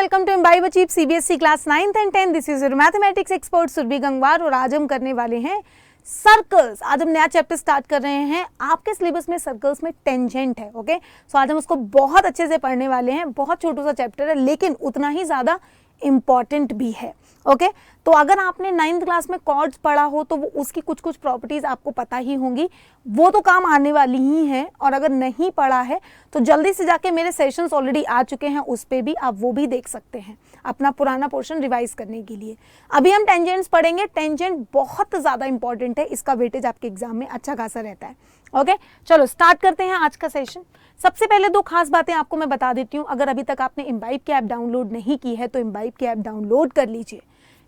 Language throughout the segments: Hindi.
Welcome to Embibe achieve CBSE class 9th and 10th। This is your mathematics expert Surabhi Gangwar और आज हम करने वाले हैं सर्कल्स। आज हम नया चैप्टर स्टार्ट कर रहे हैं। आपके सिलेबस में सर्कल्स में टेंजेंट है। ओके, सो आज हम उसको बहुत अच्छे से पढ़ने वाले हैं। बहुत छोटा सा चैप्टर है लेकिन उतना ही ज़्यादा इम्पॉर्टेंट भी है। ओके, तो अगर आपने 9th क्लास में कॉर्ड्स पढ़ा हो तो वो उसकी कुछ कुछ प्रॉपर्टीज आपको पता ही होंगी, वो तो काम आने वाली ही हैं। और अगर नहीं पढ़ा है तो जल्दी से जाके मेरे सेशंस ऑलरेडी आ चुके हैं, उस पे भी आप वो भी देख सकते हैं अपना पुराना पोर्शन रिवाइज करने के लिए। अभी हम टेंजेंट्स पढ़ेंगे। टेंजेंट बहुत ज़्यादा इंपॉर्टेंट है, इसका वेटेज आपके एग्जाम में अच्छा खासा रहता है। ओके, चलो स्टार्ट करते हैं आज का सेशन। सबसे पहले दो खास बातें आपको मैं बता देती हूँ। अगर अभी तक आपने इम्बाइब की ऐप डाउनलोड नहीं की है तो इम्बाइब की ऐप डाउनलोड कर लीजिए।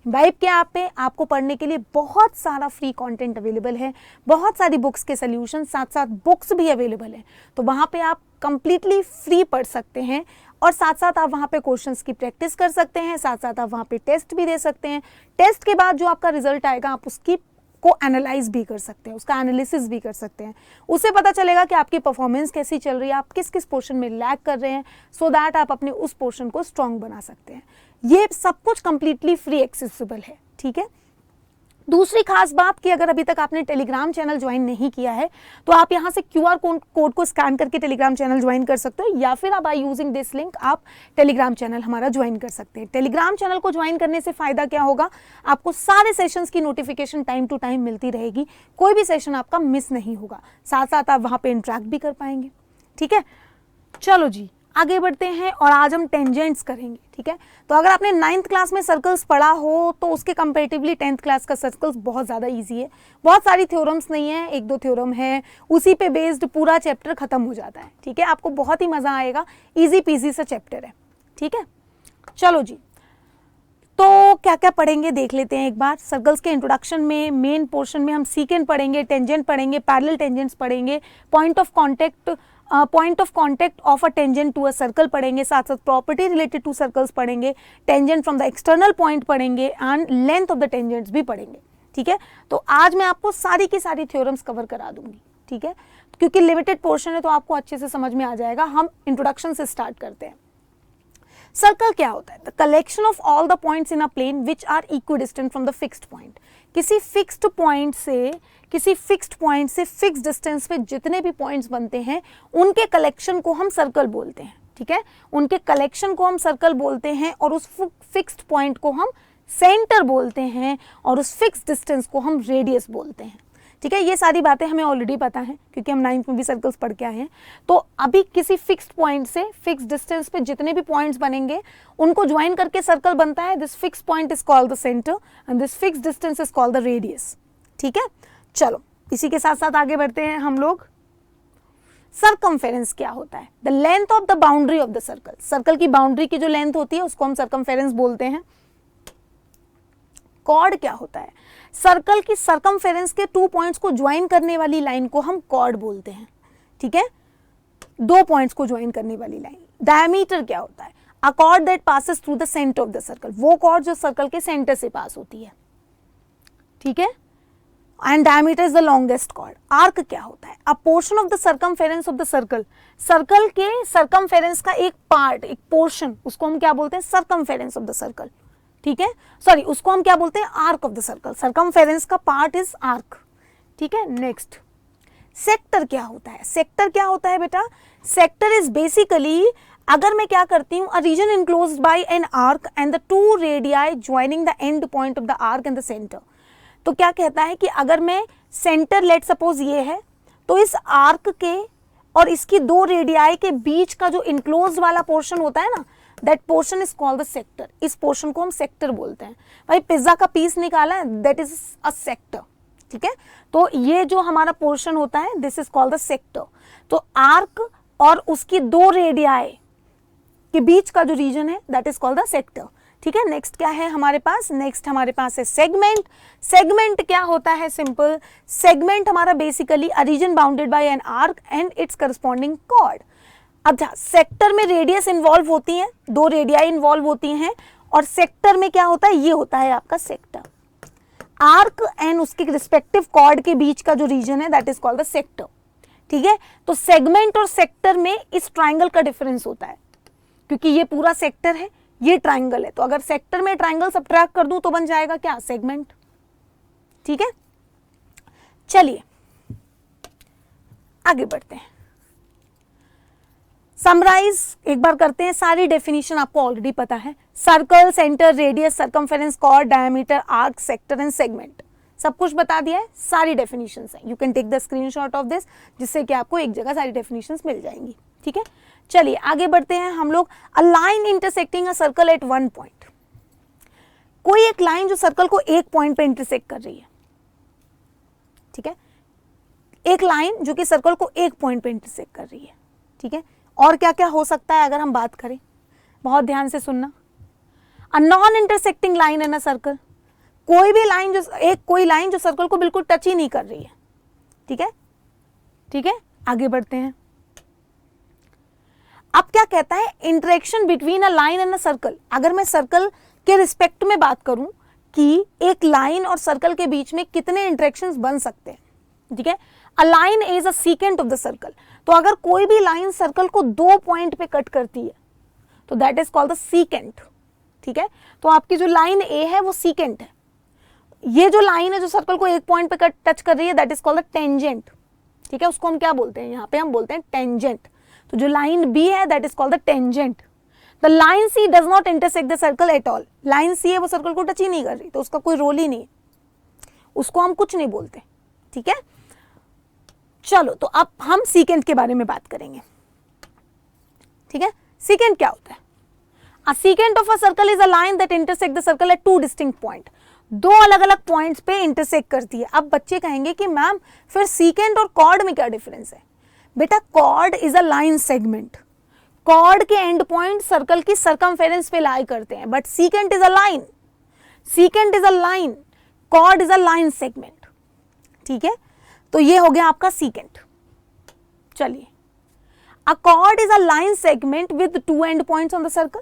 इम्बाइब के ऐप पे आपको पढ़ने के लिए बहुत सारा फ्री कंटेंट अवेलेबल है, बहुत सारी बुक्स के सोल्यूशन, साथ साथ बुक्स भी अवेलेबल है। तो वहाँ पे आप कंप्लीटली फ्री पढ़ सकते हैं और साथ साथ आप वहाँ पे क्वेश्चंस की प्रैक्टिस कर सकते हैं। साथ साथ आप वहाँ पे टेस्ट भी दे सकते हैं। टेस्ट के बाद जो आपका रिजल्ट आएगा आप उसकी को एनालाइज भी कर सकते हैं, उसका एनालिसिस भी कर सकते हैं। उससे पता चलेगा कि आपकी परफॉर्मेंस कैसी चल रही है, आप किस किस पोर्शन में लैग कर रहे हैं, सो दैट आप अपने उस पोर्शन को स्ट्रॉन्ग बना सकते हैं। ये सब कुछ कंप्लीटली फ्री एक्सेसिबल है। ठीक है, दूसरी खास बात कि अगर अभी तक आपने टेलीग्राम चैनल ज्वाइन नहीं किया है तो आप यहाँ से क्यूआर कोड को स्कैन करके टेलीग्राम चैनल ज्वाइन कर सकते हो, या फिर आप बाय यूजिंग दिस लिंक आप टेलीग्राम चैनल हमारा ज्वाइन कर सकते हैं। टेलीग्राम चैनल को ज्वाइन करने से फायदा क्या होगा, आपको सारे सेशंस की नोटिफिकेशन टाइम टू टाइम मिलती रहेगी, कोई भी सेशन आपका मिस नहीं होगा। साथ साथ आप वहाँ पे इंटरेक्ट भी कर पाएंगे। ठीक है, चलो जी आगे बढ़ते हैं और आज हम टेंजेंट्स करेंगे। ठीक है, तो अगर आपने 9th क्लास में सर्कल्स पढ़ा हो तो उसके कंपैरेटिवली 10th क्लास का सर्कल्स बहुत ज़्यादा इजी है। बहुत सारी थ्योरम्स नहीं है, एक दो थ्योरम है, उसी पे बेस्ड पूरा चैप्टर खत्म हो जाता है। ठीक है, आपको बहुत ही मज़ा आएगा, इजी पीजी सा चैप्टर है। ठीक है, चलो जी, तो क्या क्या पढ़ेंगे देख लेते हैं एक बार। सर्कल्स के इंट्रोडक्शन में मेन पोर्शन में हम सीकेंट पढ़ेंगे, टेंजेंट पढ़ेंगे, पैरेलल टेंजेंट्स पढ़ेंगे, point of contact of a tangent to a circle पढ़ेंगे, साथ साथ प्रॉपर्टी रिलेटेड टू सर्कल्स पढ़ेंगे, tangent from the external point पढ़ेंगे and length of the tangents भी पढ़ेंगे। ठीक है, तो आज मैं आपको सारी की सारी थ्योरम्स कवर करा दूंगी। ठीक है, क्योंकि लिमिटेड पोर्शन है तो आपको अच्छे से समझ में आ जाएगा। हम इंट्रोडक्शन से स्टार्ट करते हैं। सर्कल क्या होता है? The collection of all the points in a plane which are equidistant from the fixed point. किसी फिक्स्ड पॉइंट से फिक्स्ड डिस्टेंस पे जितने भी पॉइंट्स बनते हैं उनके कलेक्शन को हम सर्कल बोलते हैं। ठीक है, उनके कलेक्शन को हम सर्कल बोलते हैं और उस फिक्स्ड पॉइंट को हम सेंटर बोलते हैं और उस फिक्स्ड डिस्टेंस को हम रेडियस बोलते हैं। ठीक है, ये सारी बातें हमें ऑलरेडी पता है क्योंकि हम 9th में भी सर्कल्स पढ़ के आए हैं। तो अभी किसी फिक्स्ड पॉइंट से फिक्स्ड डिस्टेंस पे जितने भी पॉइंट्स बनेंगे उनको ज्वाइन करके सर्कल बनता है। This fixed point is called the centre and this fixed distance is called the radius. ठीक है, चलो इसी के साथ साथ आगे बढ़ते हैं हम लोग। सर्कमफेरेंस क्या होता है? The length of the boundary of the circle. Circle की बाउंड्री की जो लेंथ होती है उसको हम सर्कमफेरेंस बोलते हैं। कॉर्ड क्या होता है? सर्कल की सर्कमफेरेंस के 2 पॉइंट्स को ज्वाइन करने वाली लाइन को हम कॉर्ड बोलते हैं। ठीक है, 2 पॉइंट्स को ज्वाइन करने वाली लाइन। डायमीटर क्या होता है? अ cord that passes through the centre of the circle. वो कॉर्ड जो सर्कल के सेंटर से पास होती है। ठीक है, and diameter is the longest chord. Arc क्या होता है? अ portion of the circumference of the circle. Circle के सर्कमफेरेंस का एक पार्ट, एक पोर्शन, उसको हम क्या बोलते हैं? Circumference of the circle. ठीक है, सॉरी, उसको हम क्या बोलते हैं? Arc of the circle. Circumference का पार्ट इज आर्क। ठीक है, नेक्स्ट सेक्टर क्या होता है? सेक्टर क्या होता है बेटा? सेक्टर इज बेसिकली, अगर मैं क्या करती हूँ, a region enclosed by an arc and the 2 radii joining the end point of the arc and the centre. तो क्या कहता है कि अगर मैं सेंटर लेट सपोज ये है तो इस आर्क के और इसकी 2 रेडियाई के बीच का जो इनक्लोज वाला पोर्शन होता है ना, that portion is called the sector. इस पोर्शन को हम सेक्टर बोलते हैं। भाई पिज्जा का पीस निकाला है, दैट इज अ सेक्टर। ठीक है, तो ये जो हमारा पोर्शन होता है this is called the sector. तो आर्क और उसकी 2 रेडियाई के बीच का जो रीजन है that is called the sector. ठीक है, नेक्स्ट क्या है हमारे पास? नेक्स्ट हमारे पास है सेगमेंट। सेगमेंट क्या होता है? सिंपल, सेगमेंट हमारा basically a region bounded by an arc and its corresponding chord. अब सेक्टर में रेडियस इन्वॉल्व होती है, 2 रेडियाई इन्वॉल्व होती हैं और सेक्टर में क्या होता है? ये होता है आपका सेक्टर। आर्क एंड उसके रिस्पेक्टिव कॉर्ड के बीच का जो रीजन है that is called the sector. ठीक है, तो सेगमेंट और सेक्टर में इस ट्राइंगल का डिफरेंस होता है क्योंकि ये पूरा सेक्टर है, ये ट्राइंगल है, तो अगर सेक्टर में ट्राइंगल सब्ट्रैक्ट कर दूं तो बन जाएगा क्या, सेगमेंट। ठीक है, चलिए आगे बढ़ते हैं। समराइज एक बार करते हैं, सारी डेफिनेशन आपको ऑलरेडी पता है। Circle, centre, radius, circumference, chord, diameter, arc, sector and segment, सब कुछ बता दिया है, सारी डेफिनेशंस हैं। You can take the screenshot of this, जिससे कि आपको एक जगह सारी डेफिनेशंस मिल जाएंगी। ठीक है, चलिए आगे बढ़ते हैं हम लोग। A line intersecting a circle eight one point, कोई एक लाइन जो सर्कल को एक पॉइंट पे इंटरसेक्ट कर रही है। ठीक है, एक लाइन जो कि सर्कल को एक पॉइंट पे इंटरसेक्ट कर रही है। ठीक है, और क्या क्या हो सकता है अगर हम बात करें, बहुत ध्यान से सुनना। A non intersecting line in a circle, कोई भी लाइन जो कोई लाइन जो सर्कल को बिल्कुल टच ही नहीं कर रही है। ठीक है, ठीक है, आगे बढ़ते हैं। अब क्या कहता है, interaction between a line and a circle. अगर मैं सर्कल के रिस्पेक्ट में बात करूं कि एक लाइन और सर्कल के बीच में कितने इंटरेक्शंस बन सकते हैं। ठीक है, a line is a secant of the circle, तो अगर कोई भी लाइन सर्कल को दो पॉइंट पे कट करती है तो that is called the secant. ठीक है, तो आपकी जो लाइन ए है वो सीकेंट है, ये जो लाइन है जो सर्कल को एक पॉइंट पे टच कर रही है that is called the tangent. ठीक है, उसको हम क्या बोलते हैं, यहाँ पे हम बोलते हैं टेंजेंट। तो जो लाइन बी है that is called the tangent. The line C does not intersect the circle at all, line C है वो सर्कल को टच ही नहीं कर रही, तो उसका कोई रोल ही नहीं है, उसको हम कुछ नहीं बोलते। ठीक है, चलो तो अब हम सीकेंट के बारे में बात करेंगे। ठीक है, सीकेंट क्या होता है? A secant of a circle is a line that intersect the circle at two distinct point, दो अलग अलग पॉइंट्स पे इंटरसेक्ट करती है। अब बच्चे कहेंगे कि मैम फिर सीकेंट और कॉर्ड में क्या डिफरेंस है? बेटा chord is a line segment, chord के एंड पॉइंट सर्कल की सर्कमफेरेंस पे लाई करते हैं, but secant is a line, secant is a line, chord is a line segment. ठीक है, तो ये हो गया आपका सीकेंट। चलिए, a chord is a line segment with two end points on the circle,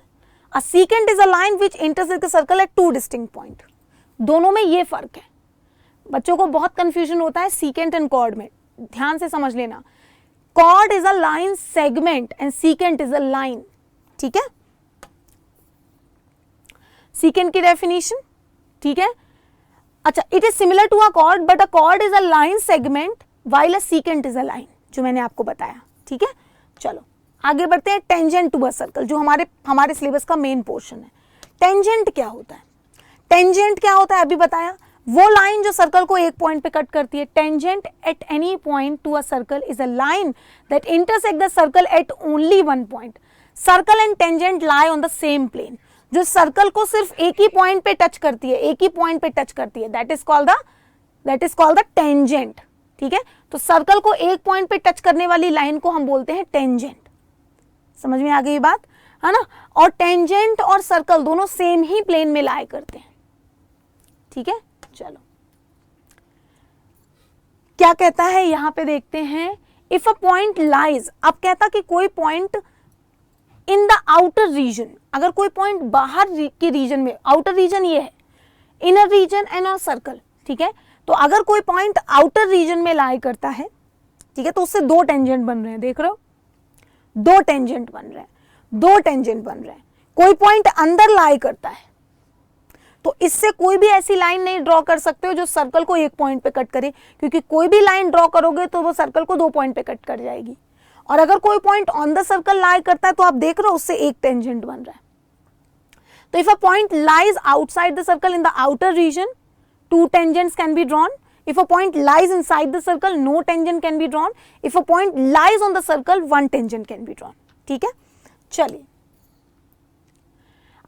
a secant is a line which intersect the circle at two distinct point. दोनों में ये फर्क है, बच्चों को बहुत कंफ्यूजन होता है सीकेंट एंड कॉर्ड में, ध्यान से समझ लेना। Chord is a line segment and secant is a line. ठीक है, सीकेंट की डेफिनेशन, ठीक है, अच्छा, it is similar to a chord but a chord is a line segment while a secant is a line, जो मैंने आपको बताया। ठीक है, चलो आगे बढ़ते हैं। टेंजेंट टू अ सर्कल, जो हमारे सिलेबस का मेन पोर्शन है। टेंजेंट क्या होता है? टेंजेंट क्या होता है अभी बताया, वो लाइन जो सर्कल को एक पॉइंट पे कट करती है। Tangent at any point to a circle is a line that intersect the circle at only one point. Circle and tangent lie on the same plane, जो सर्कल को सिर्फ एक ही पॉइंट पे टच करती है, एक ही पॉइंट पे टच करती है, that is called the tangent. ठीक है, तो सर्कल को एक पॉइंट पे टच करने वाली लाइन को हम बोलते हैं टेंजेंट। समझ में आ गई बात, है ना? और टेंजेंट और सर्कल दोनों सेम ही प्लेन में लाई करते हैं। ठीक है, चलो क्या कहता है यहां पे देखते हैं। इफ अ पॉइंट लाइज, अब कहता कि कोई point in the outer region, अगर कोई पॉइंट बाहर के रीजन में, आउटर रीजन ये है, इनर रीजन एंड और सर्कल। ठीक है, तो अगर कोई पॉइंट आउटर रीजन में लाई करता है, ठीक है, तो उससे दो टेंजेंट बन रहे हैं, देख रहे हो, दो टेंजेंट बन रहे हैं, दो टेंजेंट बन रहे हैं। कोई पॉइंट अंदर लाई करता है तो इससे कोई भी ऐसी लाइन नहीं ड्रॉ कर सकते हो जो सर्कल को एक पॉइंट पे कट करे, क्योंकि कोई भी लाइन ड्रॉ करोगे तो वो सर्कल को दो पॉइंट पे कट कर जाएगी। और अगर कोई पॉइंट ऑन द सर्कल लाई करता है तो आप देख रहे हो उससे एक टेंजेंट बन रहा है। तो if a point lies outside the circle in the outer region, two tangents can be drawn. If a point lies inside the circle, no tangent can be drawn. If a point lies on the circle, one tangent can be drawn. ठीक है, चलिए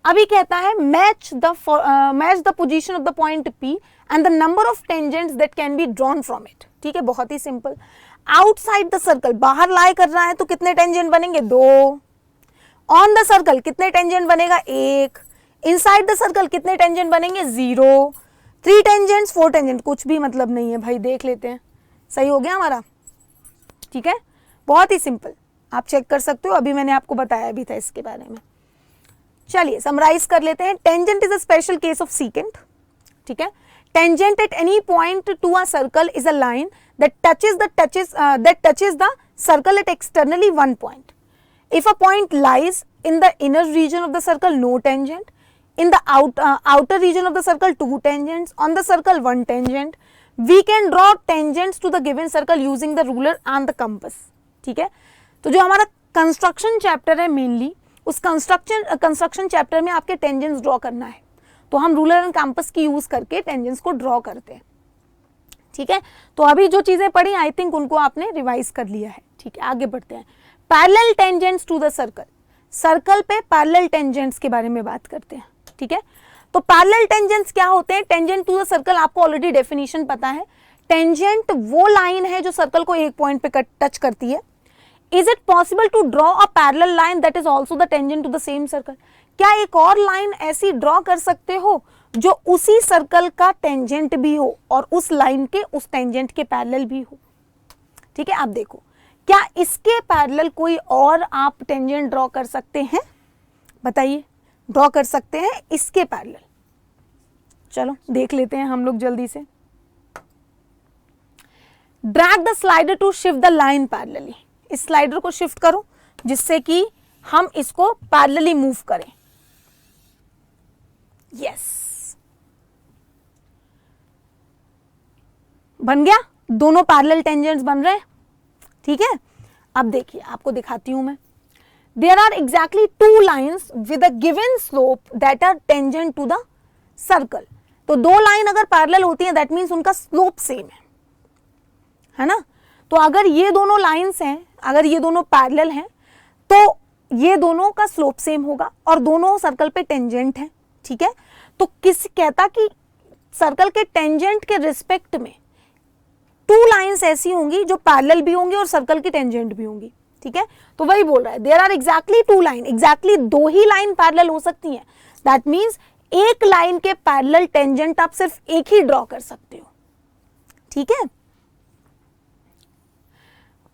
अभी कहता है match the position of the point P and the number of tangents that can be drawn from it. ठीक है, बहुत ही सिंपल। आउटसाइड द सर्कल, बाहर लाई कर रहा है तो कितने टेंजेंट बनेंगे? दो। ऑन द सर्कल कितने टेंजेंट बनेगा? एक। इनसाइड द सर्कल कितने टेंजेंट बनेंगे? जीरो। 3 टेंजेंट्स, 4 टेंजेंट, कुछ भी मतलब नहीं है भाई, देख लेते हैं। सही हो गया हमारा? ठीक है, बहुत ही सिंपल, आप चेक कर सकते हो, अभी मैंने आपको बताया भी था इसके बारे में। चलिए समराइज कर लेते हैं। Tangent is a special case of secant. ठीक है, tangent at any point to a circle is a line that touches the circle at externally one point. If a point lies in the inner region of the circle no tangent, in the outer region of the circle 2 tangents, on the circle 1 tangent. We can draw tangents to the given circle using the ruler and the compass. ठीक है, तो जो हमारा कंस्ट्रक्शन चैप्टर है मेनली, उस कंस्ट्रक्शन चैप्टर में आपके टेंजेंट्स ड्रॉ करना है, तो हम रूलर एंड कंपास की यूज करके टेंजेंट्स को ड्रॉ करते हैं. ठीक है, तो अभी जो चीजें पढ़ी आई थिंक उनको आपने रिवाइज कर लिया है. ठीक है, आगे बढ़ते हैं. Parallel tangents to the circle. Circle पे पैरेलल टेंजेंट्स के बारे में बात करते हैं. ठीक है, तो पैरेलल टेंजेंट्स क्या होते हैं? टेंजेंट टू द सर्कल आपको ऑलरेडी डेफिनेशन पता है. टेंजेंट वो लाइन है जो सर्कल को एक पॉइंट पे टच करती है. Is it possible to draw a parallel line that is also the tangent to the same circle? क्या एक और लाइन ऐसी ड्रॉ कर सकते हो जो उसी सर्कल का टेंजेंट भी हो और उस लाइन के उस टेंजेंट के पैरेलल भी हो? ठीक है, आप देखो, क्या इसके पैरेलल कोई और आप टेंजेंट ड्रॉ कर सकते हैं? बताइए, ड्रॉ कर सकते हैं इसके पैरेलल? चलो देख लेते हैं हम लोग जल्दी से. Drag the slider to shift the line parallelly. इस स्लाइडर को शिफ्ट करो जिससे कि हम इसको पैरेलली मूव करें. यस, बन गया, दोनों पैरेलल टेंजेंट्स बन रहे हैं. ठीक है, अब देखिए आपको दिखाती हूं मैं. There are exactly two lines with a given slope that are tangent to the circle. तो दो लाइन अगर पैरेलल होती हैं that means उनका स्लोप सेम है ना? तो अगर ये दोनों लाइंस हैं, अगर ये दोनों पैरेलल हैं, तो ये दोनों का स्लोप सेम होगा और दोनों सर्कल पे टेंजेंट हैं. ठीक है, तो किस कहता कि सर्कल के टेंजेंट के रिस्पेक्ट में टू लाइंस ऐसी होंगी जो पैरेलल भी होंगी और सर्कल की टेंजेंट भी होंगी. ठीक है, तो वही बोल रहा है there are exactly two line. Exactly दो ही लाइन पैरेलल हो सकती हैं. दैट मींस एक लाइन के पैरेलल टेंजेंट आप सिर्फ एक ही ड्रॉ कर सकते हो. ठीक है,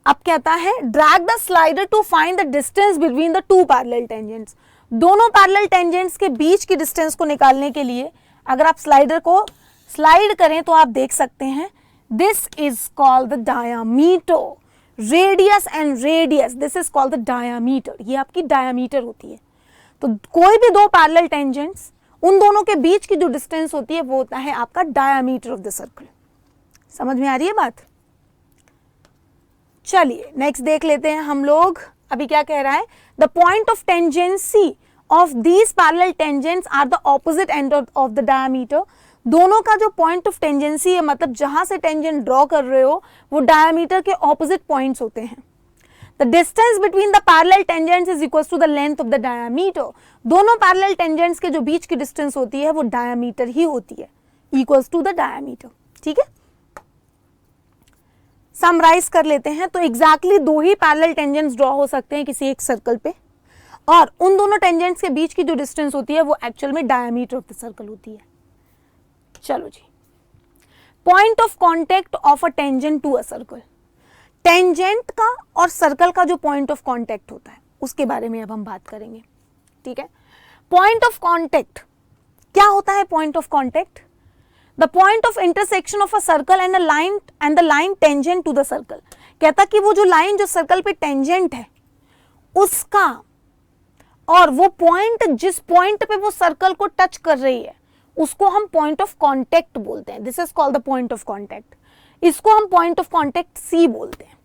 अब कहता है drag the slider to find the distance between the two parallel tangents. दोनों पैरेलल टेंजेंट्स के बीच की डिस्टेंस को निकालने के लिए अगर आप स्लाइडर को स्लाइड करें तो आप देख सकते हैं this is called the diameter. Radius and radius, this is called the diameter. ये आपकी डायामीटर होती है. तो कोई भी दो पैरेलल टेंजेंट्स, उन दोनों के बीच की जो डिस्टेंस होती है वो होता है आपका डायामीटर ऑफ द सर्कल. समझ में आ रही है बात? चलिए नेक्स्ट देख लेते हैं हम लोग. अभी क्या कह रहा है? The point of tangency of these parallel tangents are the opposite end of the diameter. दोनों का जो पॉइंट ऑफ टेंजेंसी है, मतलब जहां से टेंजेंट ड्रॉ कर रहे हो, वो डायमीटर के ऑपोजिट पॉइंट्स होते हैं. The distance between the parallel tangents is equal to the length of the diameter. दोनों पैरेलल टेंजेंट्स के जो बीच की डिस्टेंस होती है वो डायमीटर ही होती है, इक्वल्स टू द डायमीटर. ठीक है, समराइज कर लेते हैं. तो एग्जैक्टली दो ही पैरेलल टेंजेंट्स ड्रॉ हो सकते हैं किसी एक सर्कल पे, और उन दोनों टेंजेंट्स के बीच की जो डिस्टेंस होती है वो एक्चुअल में डायमीटर ऑफ द सर्कल होती है. चलो जी, point of contact of a tangent to a circle. Tangent का और सर्कल का जो पॉइंट ऑफ कांटेक्ट होता है उसके बारे में अब हम बात करेंगे. ठीक है, पॉइंट ऑफ कांटेक्ट क्या होता है? Point of contact, the point of intersection of a circle and the line tangent to the circle. कहता कि वो जो लाइन जो सर्कल पे टेंजेंट है उसका और वो पॉइंट जिस पॉइंट पे वो सर्कल को टच कर रही है उसको हम पॉइंट ऑफ कांटेक्ट बोलते हैं. This is called the point of contact. इसको हम पॉइंट ऑफ कांटेक्ट सी बोलते हैं.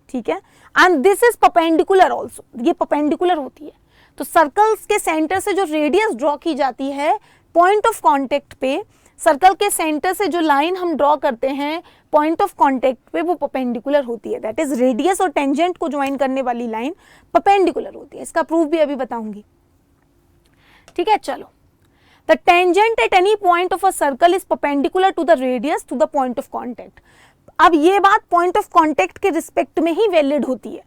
ठीक है, and this is perpendicular also. ये परपेंडिकुलर होती है. तो सर्कल्स के सेंटर से जो रेडियस ड्रॉ की जाती है पॉइंट ऑफ कांटेक्ट पे, सर्कल के सेंटर से जो लाइन हम ड्रॉ करते हैं पॉइंट ऑफ कांटेक्ट पे, वो परपेंडिकुलर होती है. दैट इज रेडियस और टेंजेंट को ज्वाइन करने वाली लाइन परपेंडिकुलर होती है. इसका प्रूफ भी अभी बताऊंगी. ठीक है, चलो. The tangent at any point of a circle is perpendicular to the radius to the point of contact. अब ये बात point of contact के रिस्पेक्ट में ही वैलिड होती है.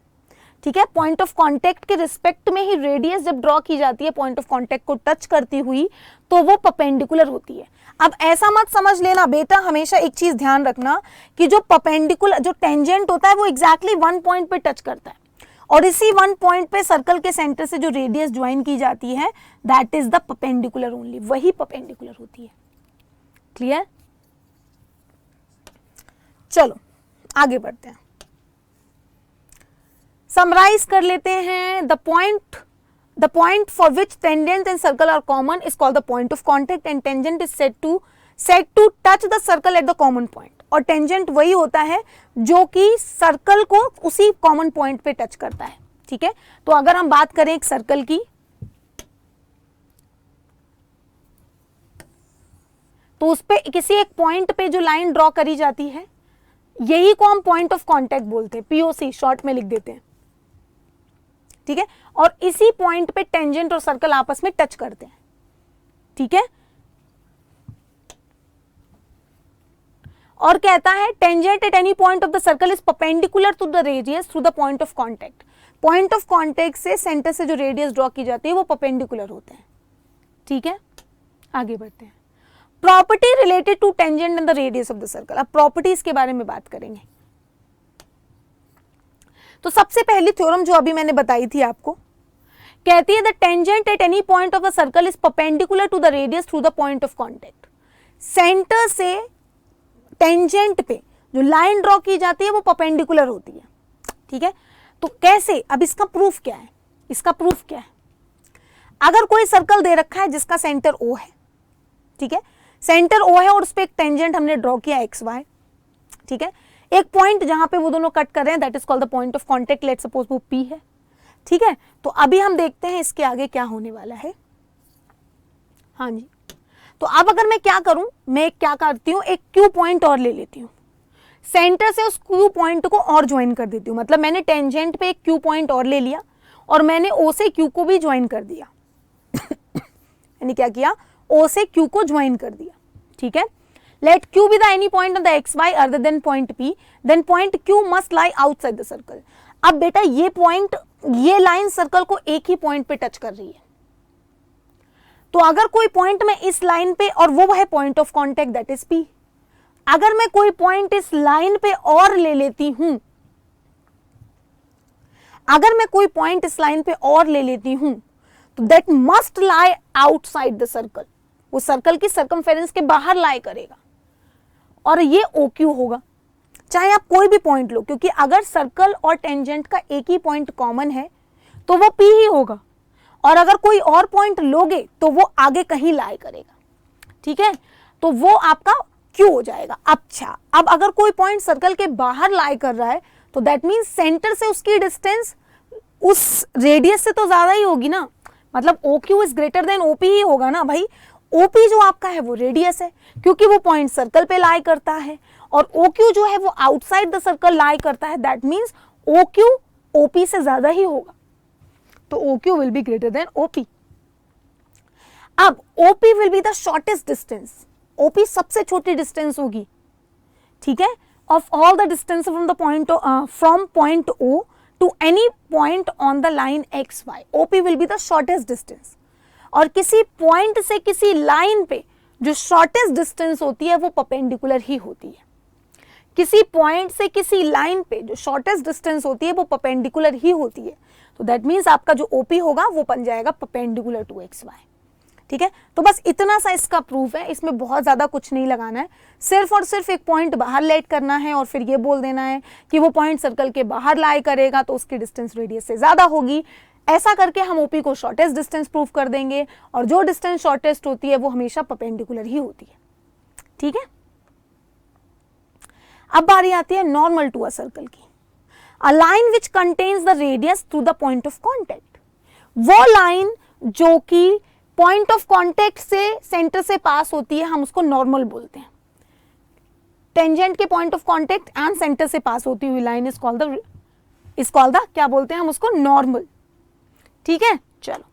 ठीक है, पॉइंट ऑफ कांटेक्ट के रिस्पेक्ट में ही रेडियस जब ड्रॉ की जाती है पॉइंट ऑफ कांटेक्ट को टच करती हुई तो वो परपेंडिकुलर होती है. अब ऐसा मत समझ लेना बेटा, हमेशा एक चीज ध्यान रखना कि जो परपेंडिकुलर जो टेंजेंट होता है वो एग्जैक्टली वन पॉइंट पे टच करता है और इसी वन पॉइंट पे सर्कल के सेंटर से जो रेडियस ज्वाइन की जाती है that is the perpendicular only, वही परपेंडिकुलर होती है. क्लियर? चलो आगे बढ़ते हैं. समराइज कर लेते हैं, the point for which tangent and circle are common is called the point of contact and tangent is said to touch the circle at the common point. और टेंजेंट वही होता है जो कि सर्कल को उसी कॉमन पॉइंट पे टच करता है। ठीक है, तो अगर हम बात करें एक सर्कल की, तो उस पे किसी एक पॉइंट पे जो लाइन ड्रॉ करी जाती है, यही को हम पॉइंट ऑफ कांटेक्ट बोलते हैं, पीओसी शॉर्ट में लिख देते हैं। ठीक है, और इसी पॉइंट पे टेंजेंट और सर्कल आपस में टच करते हैं। ठीक है, और कहता है tangent at any point of the circle is perpendicular to the radius through the point of contact. Point of contact से सेंटर से जो रेडियस ड्रॉ की जाती है वो परपेंडिकुलर होते हैं। ठीक है, आगे बढ़ते हैं। Property related to tangent and the radius of the circle. अब प्रॉपर्टीज के बारे में बात करेंगे। तो सबसे पहली थ्योरम जो अभी मैंने बताई थी आपको, कहती है the tangent at any point of the circle is perpendicular to the radius through the point of contact. Centre से टेंजेंट पे जो लाइन ड्रॉ की जाती है वो परपेंडिकुलर होती है। ठीक है, तो कैसे? अब इसका प्रूफ क्या है? इसका प्रूफ क्या है? अगर कोई सर्कल दे रखा है जिसका सेंटर O है, ठीक है, सेंटर O है और उस पर एक टेंजेंट हमने ड्रॉ किया XY, ठीक है, एक पॉइंट जहां पे वो दोनों कट कर रहे हैं that is called the point of contact. Let's suppose वो P है। ठीक है, तो अभी हम देखते हैं इसके आगे क्या होने वाला है। हाँ जी, तो अब अगर मैं क्या करूं, मैं क्या करती हूं, एक Q पॉइंट और ले लेती हूं, सेंटर से उस Q पॉइंट को और ज्वाइन कर देती हूं। मतलब मैंने टेंजेंट पे एक Q पॉइंट और ले लिया और मैंने O से Q को भी ज्वाइन कर दिया। मैंने क्या किया? O से Q को ज्वाइन कर दिया। ठीक है, let Q be the any point on the XY other than point P, then point Q must lie outside the circle. अब बेटा ये पॉइंट, ये लाइन सर्कल को एक ही पॉइंट पे टच कर रही है। तो अगर कोई पॉइंट में इस लाइन पे, और वो है point of contact that is P, अगर मैं कोई पॉइंट इस लाइन पे और ले लेती हूं, अगर मैं कोई पॉइंट इस लाइन पे और ले लेती हूं, तो that must lie outside the circle. वो सर्कल की सर्कमफेरेंस के बाहर लाई करेगा और ये OQ होगा। चाहे आप कोई भी पॉइंट लो, क्योंकि अगर सर्कल और टेंजेंट का एक ही पॉइंट कॉमन है तो वो P ही होगा, और अगर कोई और पॉइंट लोगे तो वो आगे कहीं लाई करेगा। ठीक है, तो वो आपका Q हो जाएगा। अच्छा, अब अगर कोई पॉइंट सर्कल के बाहर लाई कर रहा है तो दैट मीन्स सेंटर से उसकी डिस्टेंस उस रेडियस से तो ज्यादा ही होगी ना, मतलब OQ is greater than OP ही होगा ना भाई। OP जो आपका है वो रेडियस है, क्योंकि वो पॉइंट सर्कल पे लाई करता है, और OQ जो है वो आउटसाइड द सर्कल लाई करता है। दैट मीन्स OQ OP से ज्यादा ही होगा, तो OQ will be greater than OP। अब OP will be the shortest distance. OP सबसे छोटी डिस्टेंस होगी। ठीक है, of all the distance from the point from point O to any point on the line XY, OP will be the shortest distance. और किसी पॉइंट से किसी लाइन पे जो शॉर्टेस्ट डिस्टेंस होती है वो परपेंडिकुलर ही होती है। किसी पॉइंट से किसी लाइन पे जो शॉर्टेस्ट डिस्टेंस होती है वो परपेंडिकुलर ही होती है। तो दैट मीन्स आपका जो OP होगा वो बन जाएगा परपेंडिकुलर टू XY। ठीक है, तो बस इतना सा इसका प्रूफ है, इसमें बहुत ज्यादा कुछ नहीं लगाना है, सिर्फ और सिर्फ एक पॉइंट बाहर लेट करना है और फिर ये बोल देना है कि वो पॉइंट सर्कल के बाहर लाई करेगा तो उसकी डिस्टेंस रेडियस से ज्यादा होगी। ऐसा करके हम OP को शॉर्टेस्ट डिस्टेंस प्रूफ कर देंगे, और जो डिस्टेंस शॉर्टेस्ट होती है वो हमेशा परपेंडिकुलर ही होती है। ठीक है, अब बारी आती है नॉर्मल टू अ सर्कल की। अ line which contains the radius through the point of contact. वो लाइन जो कि पॉइंट ऑफ कांटेक्ट से सेंटर से पास होती है हम उसको नॉर्मल बोलते हैं। टेंजेंट के point of contact and centre से पास होती हुई लाइन इज कॉल्ड द क्या बोलते हैं हम उसको? नॉर्मल। ठीक है, चलो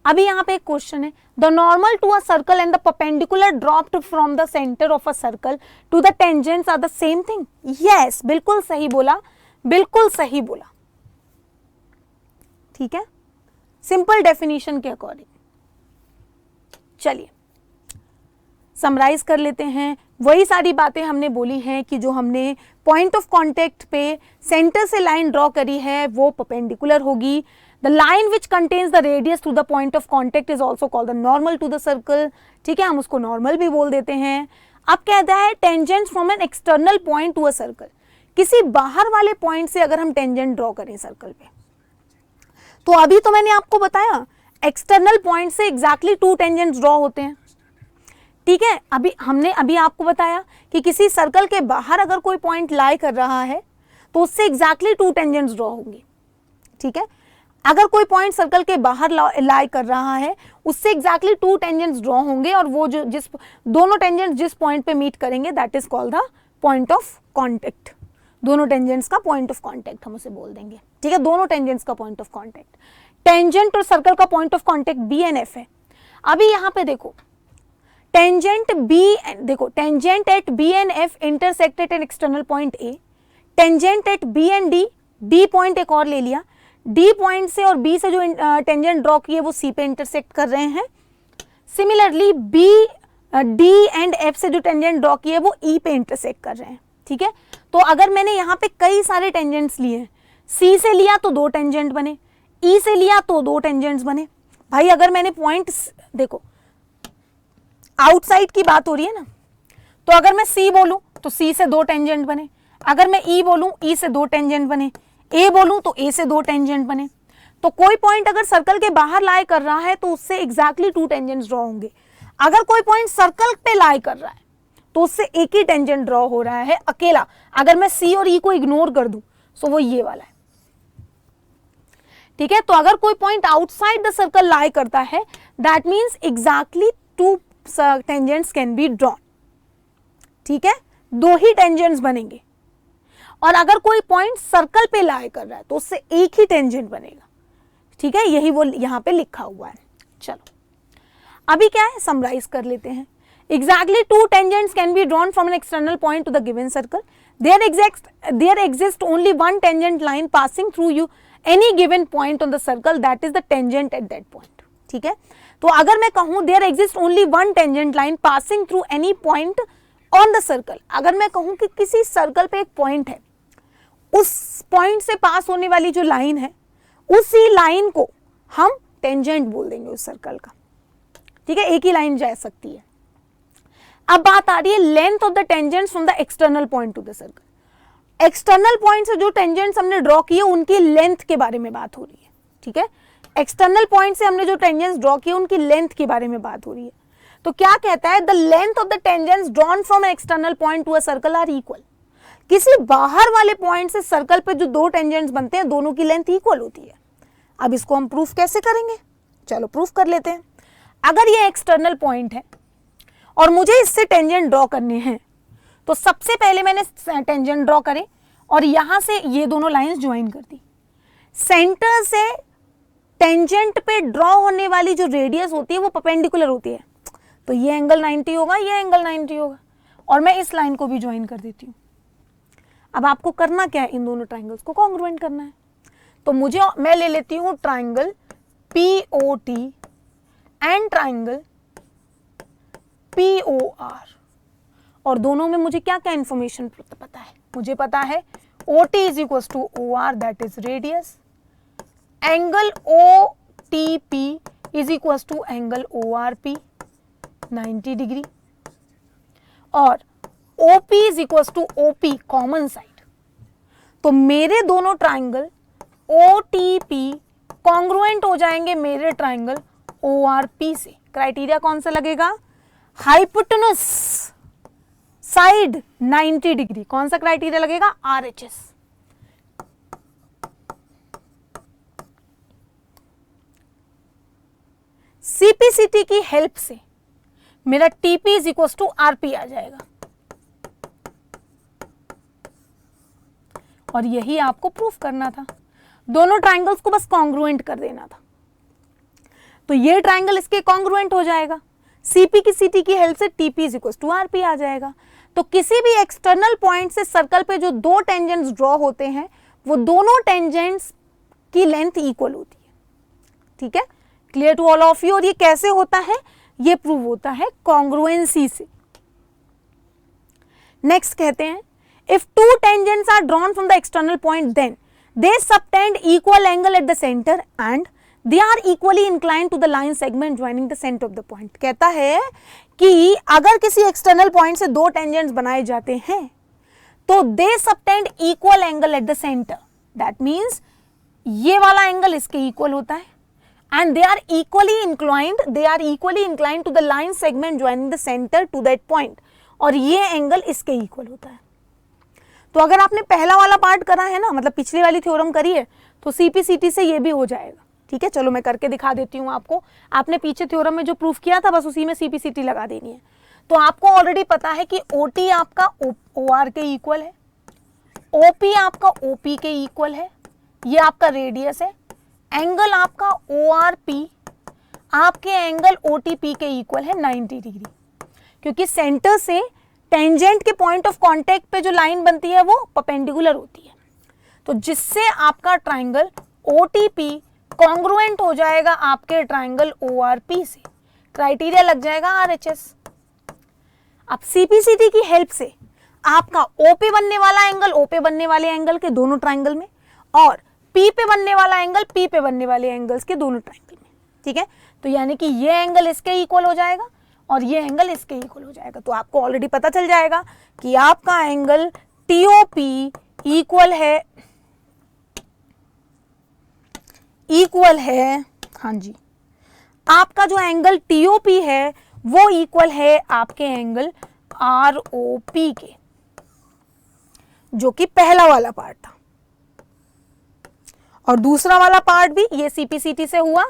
अभी यहाँ पे एक क्वेश्चन है, the normal to a circle and the perpendicular dropped from the centre of a circle to the tangents are the same thing. Yes, बिल्कुल सही बोला, बिल्कुल सही बोला। ठीक है, सिंपल डेफिनेशन के अकॉर्डिंग। चलिए समराइज कर लेते हैं। वही सारी बातें हमने बोली हैं कि जो हमने पॉइंट ऑफ कांटेक्ट पे सेंटर से लाइन ड्रॉ करी है वो परपेंडिकुलर होगी। The line which contains the radius to the point of contact is also called the normal to the circle. ठीक है, हम उसको नॉर्मल भी बोल देते हैं। अब कहता है tangent from an external point to a circle. किसी बाहर वाले पॉइंट से अगर हम टेंजेंट ड्रॉ करें सर्कल पे, तो अभी तो मैंने आपको बताया एक्सटर्नल पॉइंट से एग्जैक्टली 2 टेंजेंट्स ड्रॉ होते हैं, ठीक है। अभी आपको बताया कि किसी सर्कल के बाहर अगर कोई पॉइंट लाई कर रहा है तो उससे एग्जैक्टली 2 टेंजेंट्स ड्रॉ होंगे, ठीक है। अगर कोई पॉइंट सर्कल के बाहर लाई कर रहा है उससे एग्जैक्टली 2 टेंजेंट्स ड्रॉ होंगे, और वो जो जिस दोनों टेंजेंट्स जिस पॉइंट पे मीट करेंगे that is called the point of contact. दोनों टेंजेंट्स का पॉइंट ऑफ कॉन्टेक्ट हम उसे बोल देंगे, ठीक है। दोनों टेंजेंट्स का पॉइंट ऑफ कॉन्टेक्ट, टेंजेंट और सर्कल का point of contact B and F है। अभी यहाँ पे देखो tangent at B and F intersected an external point A, tangent at B and D, D point एक और ले लिया, डी पॉइंट से और बी से जो टेंजेंट ड्रॉ किए वो सी पे इंटरसेक्ट कर रहे हैं। Similarly B D and F से जो टेंजेंट ड्रॉ किए वो ई पे इंटरसेक्ट कर रहे हैं, ठीक है। तो अगर मैंने यहाँ पे कई सारे टेंजेंट्स लिए हैं, सी से लिया तो 2 टेंजेंट बने, ई से लिया तो 2 टेंजेंट्स बने। भाई अगर मैंने पॉइंट देखो आउटसाइड की बात हो रही है ना, तो अगर मैं सी बोलूं तो सी से 2 टेंजेंट बने, अगर मैं ई बोलूं ई से 2 टेंजेंट बने, ए बोलूं तो ए से 2 टेंजेंट बने। तो कोई पॉइंट अगर सर्कल के बाहर लाई कर रहा है तो उससे एग्जैक्टली 2 टेंजेंट्स ड्रॉ होंगे। अगर कोई पॉइंट सर्कल पे लाई कर रहा है तो उससे एक ही टेंजेंट ड्रॉ हो रहा है अकेला। अगर मैं सी और ई को इग्नोर कर दूं तो वो ये वाला है, ठीक है। तो अगर कोई पॉइंट आउटसाइड द सर्कल लाई करता है that means exactly 2 tangents can be drawn, ठीक है। 2 ही टेंजेंट्स बनेंगे। और अगर कोई पॉइंट सर्कल पे लाई कर रहा है तो उससे एक ही टेंजेंट बनेगा, ठीक है। यही वो यहां पे लिखा हुआ है। चलो अभी क्या है समराइज कर लेते हैं। Exactly 2 tangents can be drawn from an external point to the given circle. There exists only one tangent line passing through you any given point on the circle, that is the tangent at that point. ठीक है। तो अगर मैं कहूं there exists only one tangent line passing through any point on the circle, अगर मैं कहूं कि किसी सर्कल पे एक पॉइंट है, उस पॉइंट से पास होने वाली जो लाइन है उसी लाइन को हम टेंजेंट बोल देंगे उस सर्कल का, ठीक है। एक ही लाइन जा सकती है। अब बात आ रही है length of the tangents from the external point to the circle. External point से जो टेंजेंट्स हमने ड्रॉ किए उनकी लेंथ के बारे में बात हो रही है, ठीक है। एक्सटर्नल पॉइंट से हमने जो टेंजेंट्स ड्रॉ किए उनकी लेंथ के बारे में बात हो रही है। तो क्या कहता है the length of the tangents drawn from an external point to a circle are equal. किसी बाहर वाले पॉइंट से सर्कल पे जो 2 टेंजेंट्स बनते हैं दोनों की लेंथ इक्वल होती है। अब इसको हम प्रूफ कैसे करेंगे, चलो प्रूफ कर लेते हैं। अगर ये एक्सटर्नल पॉइंट है और मुझे इससे टेंजेंट ड्रॉ करने हैं तो सबसे पहले मैंने टेंजेंट ड्रॉ करे और यहां से ये दोनों लाइंस ज्वाइन कर दी। सेंटर से टेंजेंट पे ड्रॉ होने वाली जो रेडियस होती है वो परपेंडिकुलर होती है, तो ये एंगल 90 होगा, ये एंगल 90 होगा, और मैं इस लाइन को भी ज्वाइन कर देती हूँ। अब आपको करना क्या है, इन दोनों ट्राइंगल्स को कॉन्ग्रुएंट करना है। तो मैं ले लेती हूँ triangle POT and triangle POR, और दोनों में मुझे क्या क्या इंफॉर्मेशन पता है, मुझे पता है OT is equal to OR that is radius, angle OTP is equal to angle ORP 90 degree, और OP is equal to OP common side. तो मेरे दोनों ट्राइंगल OTP कॉन्ग्रुएंट हो जाएंगे मेरे ट्राइंगल ORP से। क्राइटेरिया कौन सा लगेगा, हाइपोटेनस साइड 90 डिग्री, कौन सा क्राइटेरिया लगेगा, RHS। CPCT की हेल्प से मेरा TP is equal to RP आ जाएगा, और यही आपको प्रूफ करना था। दोनों ट्राइंगल्स को बस कॉन्ग्रुएंट कर देना था। तो ये ट्राइंगल इसके कॉन्ग्रुएंट हो जाएगा, CP की CT की हेल्प से TP is equal to RP आ जाएगा। तो किसी भी एक्सटर्नल पॉइंट से सर्कल पे जो 2 टेंजेंट्स ड्रॉ होते हैं वो दोनों टेंजेंट्स की लेंथ इक्वल होती है, ठीक है। Clear to all of you. और ये कैसे होता है, ये प्रूव होता है कॉन्ग्रुएंसी से। नेक्स्ट कहते हैं if 2 tangents are drawn from the external point then they subtend equal angle at the centre and they are equally inclined to the line segment joining the center of the point। कहता है कि अगर किसी एक्सटर्नल पॉइंट से 2 टेंजेंट्स बनाए जाते हैं तो they subtend equal angle at the center, that means ये वाला एंगल इसके इक्वल होता है and they are equally inclined to the line segment joining the center to that point, और ये एंगल इसके इक्वल होता है। तो अगर आपने पहला वाला पार्ट करा है ना, मतलब पिछली वाली थ्योरम करी है, तो सीपीसीटी से ये भी हो जाएगा। ठीक है, चलो मैं करके दिखा देती हूँ आपको। आपने पीछे थ्योरम में जो प्रूफ किया था बस उसी में सीपीसीटी लगा देनी है। तो आपको ऑलरेडी पता है कि ओटी आपका ओआर के इक्वल है, ओपी आपका ओपी के इक्वल है, ये आपका रेडियस है, एंगल आपका ORP आपके एंगल OTP के इक्वल है 90 डिग्री, क्योंकि सेंटर से टेंजेंट के पॉइंट ऑफ कांटेक्ट पे जो लाइन बनती है वो परपेंडिकुलर होती है, तो जिससे आपका ट्राइंगल OTP कॉन्ग्रुएंट हो जाएगा आपके ट्राइंगल ORP से, क्राइटेरिया लग जाएगा RHS। अब सीपीसीटी की हेल्प से आपका OP बनने वाला एंगल OP बनने वाले एंगल के दोनों ट्राइंगल में, और P पे बनने वाला एंगल P पे बनने वाले एंगल्स के दोनों ट्राइंगल में। ठीक है, तो यानी कि ये एंगल इसके इक्वल हो जाएगा और ये एंगल इसके इक्वल हो जाएगा। तो आपको ऑलरेडी पता चल जाएगा कि आपका एंगल TOP इक्वल है, हाँ जी, आपका जो एंगल TOP है वो इक्वल है आपके एंगल ROP के, जो कि पहला वाला पार्ट था। और दूसरा वाला पार्ट भी ये सीपीसीटी से हुआ,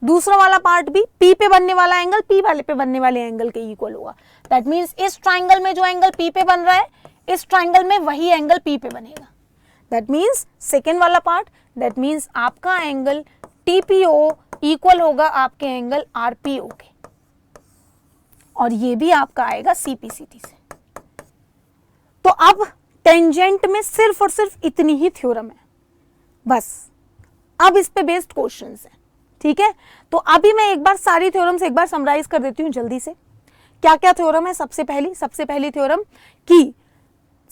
दूसरा वाला पार्ट भी P पे बनने वाला एंगल P वाले पे बनने वाले एंगल के इक्वल हुआ। दैट मींस इस ट्राइंगल में जो एंगल P पे बन रहा है, इस ट्राइंगल में वही एंगल P पे बनेगा। दैट मींस सेकेंड वाला पार्ट, दैट मींस आपका एंगल TPO इक्वल होगा आपके एंगल RPO के, और ये भी आपका आएगा सीपीसीटी से। तो अब टेंजेंट में सिर्फ और सिर्फ इतनी ही थ्योरम है बस, अब इस पे बेस्ड क्वेश्चंस हैं। ठीक है, तो अभी मैं एक बार सारी थ्योरम्स एक बार समराइज कर देती हूँ जल्दी से। क्या क्या थ्योरम है? सबसे पहली थ्योरम कि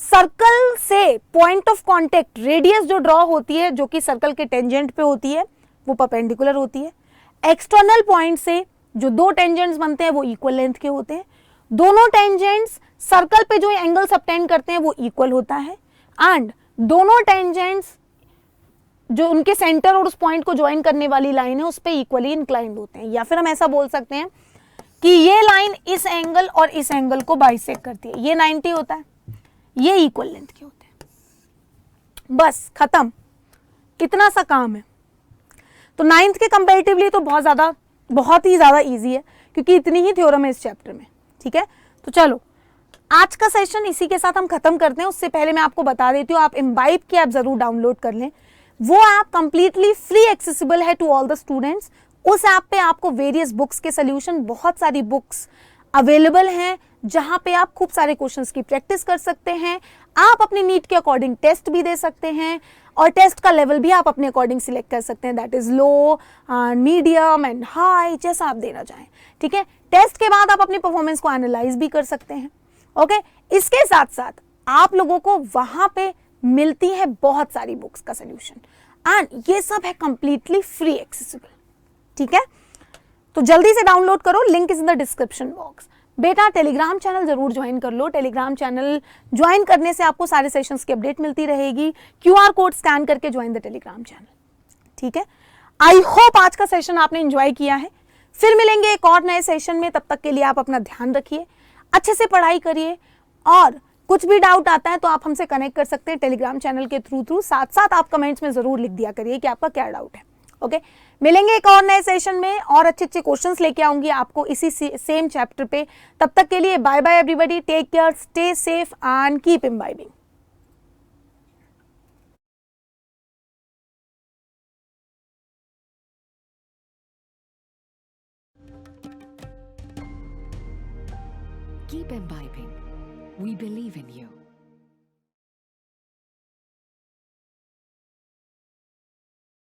सर्कल से पॉइंट ऑफ कांटेक्ट रेडियस जो ड्रॉ होती है, जो कि सर्कल के टेंजेंट पे होती है, वो परपेंडिकुलर होती है। एक्सटर्नल पॉइंट से जो दो टेंजेंट्स बनते हैं वो इक्वल लेंथ के होते हैं। दोनों टेंजेंट्स सर्कल पे जो एंगल सबटेंड करते हैं वो इक्वल होता है, एंड दोनों टेंजेंट्स जो उनके सेंटर और उस पॉइंट को ज्वाइन करने वाली लाइन है उस पे इक्वली इंक्लाइंड होते हैं। या फिर हम ऐसा बोल सकते हैं कि ये लाइन इस एंगल और इस एंगल को बाइसेक्ट करती है, ये 90 होता है, ये इक्वल लेंथ के होते हैं। बस खत्म, कितना सा काम है। तो 9th के कंपैरेटिवली तो बहुत ही ज्यादा इजी है, क्योंकि इतनी ही थ्योरम है इस चैप्टर में। ठीक है, तो चलो आज का सेशन इसी के साथ हम खत्म करते हैं। उससे पहले मैं आपको बता देती हूँ, आप इम्बाइब की ऐप जरूर डाउनलोड कर लें। वो ऐप कंप्लीटली फ्री एक्सेसिबल है टू ऑल द स्टूडेंट्स। उस ऐप पे आपको वेरियस बुक्स के सोल्यूशन, बहुत सारी बुक्स अवेलेबल हैं, जहां पे आप खूब सारे क्वेश्चंस की प्रैक्टिस कर सकते हैं। आप अपनी नीड के अकॉर्डिंग टेस्ट भी दे सकते हैं, और टेस्ट का लेवल भी आप अपने अकॉर्डिंग सिलेक्ट कर सकते हैं, that is low, medium and high, जैसा आप देना चाहें। ठीक है, टेस्ट के बाद आप अपनी परफॉर्मेंस को एनालाइज भी कर सकते हैं। ओके, इसके साथ साथ आप लोगों को वहां पे मिलती है बहुत सारी बुक्स का सोल्यूशन, एंड ये सब है कंप्लीटली फ्री एक्सेसिबल। ठीक है, तो जल्दी से डाउनलोड करो, link is in the description box. बेटा टेलीग्राम चैनल जरूर ज्वाइन कर लो। टेलीग्राम चैनल ज्वाइन करने से आपको सारे सेशंस की अपडेट मिलती रहेगी। QR कोड स्कैन करके ज्वाइन द टेलीग्राम चैनल। ठीक है, आई होप आज का सेशन आपने एंजॉय किया है। फिर मिलेंगे एक और नए सेशन में, तब तक के लिए आप अपना ध्यान रखिए, अच्छे से पढ़ाई करिए, और कुछ भी डाउट आता है तो आप हमसे कनेक्ट कर सकते हैं टेलीग्राम चैनल के थ्रू। साथ साथ आप कमेंट्स में जरूर लिख दिया करिए कि आपका क्या डाउट है। ओके, मिलेंगे एक और नए सेशन में, और अच्छे अच्छे क्वेश्चंस लेके आऊंगी आपको इसी सेम चैप्टर पे। तब तक के लिए bye bye everybody, take care, stay safe and keep imbibing. Keep imbibing. We believe in you.